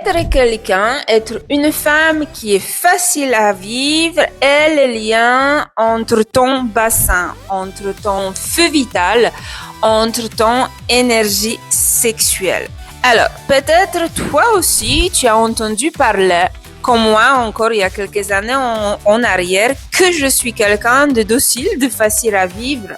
Être quelqu'un, être une femme qui est facile à vivre est le lien entre ton bassin, entre ton feu vital, entre ton énergie sexuelle. Alors, peut-être toi aussi, tu as entendu parler, comme moi encore il y a quelques années en arrière, que je suis quelqu'un de docile, de facile à vivre,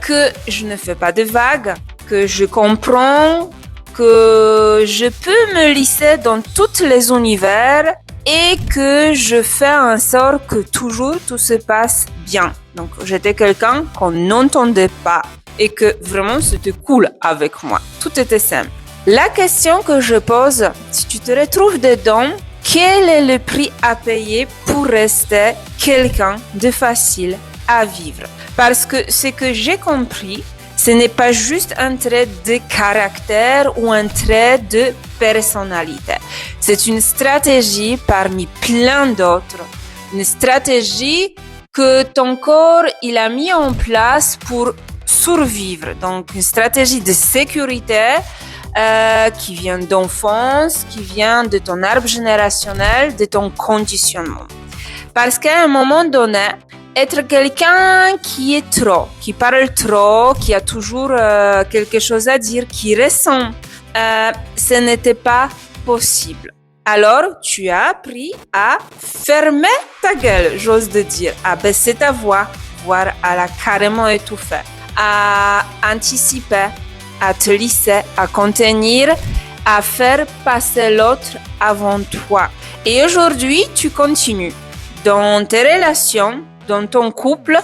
que je ne fais pas de vagues, que je comprends, que je peux me lisser dans tous les univers et que je fais en sorte que toujours tout se passe bien. Donc, j'étais quelqu'un qu'on n'entendait pas et que vraiment c'était cool avec moi. Tout était simple. La question que je pose, si tu te retrouves dedans, quel est le prix à payer pour rester quelqu'un de facile à vivre? Parce que ce que j'ai compris, ce n'est pas juste un trait de caractère ou un trait de personnalité. C'est une stratégie parmi plein d'autres. Une stratégie que ton corps il a mis en place pour survivre. Donc, une stratégie de sécurité qui vient d'enfance, qui vient de ton arbre générationnel, de ton conditionnement. Parce qu'à un moment donné, être quelqu'un qui est trop, qui parle trop, qui a toujours quelque chose à dire, qui ressent, ce n'était pas possible. Alors, tu as appris à fermer ta gueule, j'ose te dire, à baisser ta voix, voire à la carrément étouffer, à anticiper, à te lisser, à contenir, à faire passer l'autre avant toi. Et aujourd'hui, tu continues dans tes relations, dans ton couple,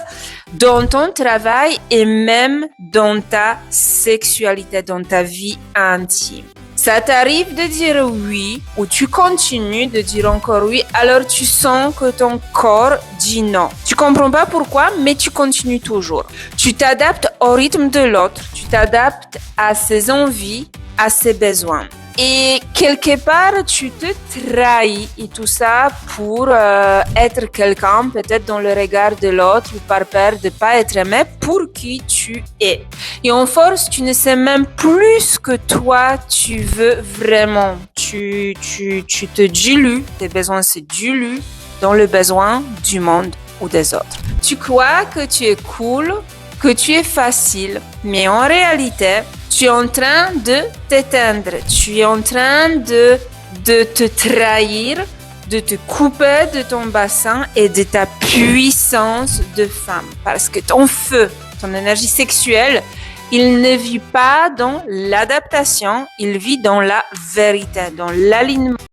dans ton travail et même dans ta sexualité, dans ta vie intime. Ça t'arrive de dire oui ou tu continues de dire encore oui, alors tu sens que ton corps dit non. Tu comprends pas pourquoi, mais tu continues toujours. Tu t'adaptes au rythme de l'autre, tu t'adaptes à ses envies, à ses besoins. Et quelque part, tu te trahis et tout ça pour être quelqu'un, peut-être dans le regard de l'autre ou par peur de pas être aimé pour qui tu es. Et en force, tu ne sais même plus ce que toi, tu veux vraiment. Tu te dilues, tes besoins se diluent dans le besoin du monde ou des autres. Tu crois que tu es cool, que tu es facile, mais en réalité, tu es en train de t'éteindre, tu es en train de te trahir, de te couper de ton bassin et de ta puissance de femme. Parce que ton feu, ton énergie sexuelle, il ne vit pas dans l'adaptation, il vit dans la vérité, dans l'alignement.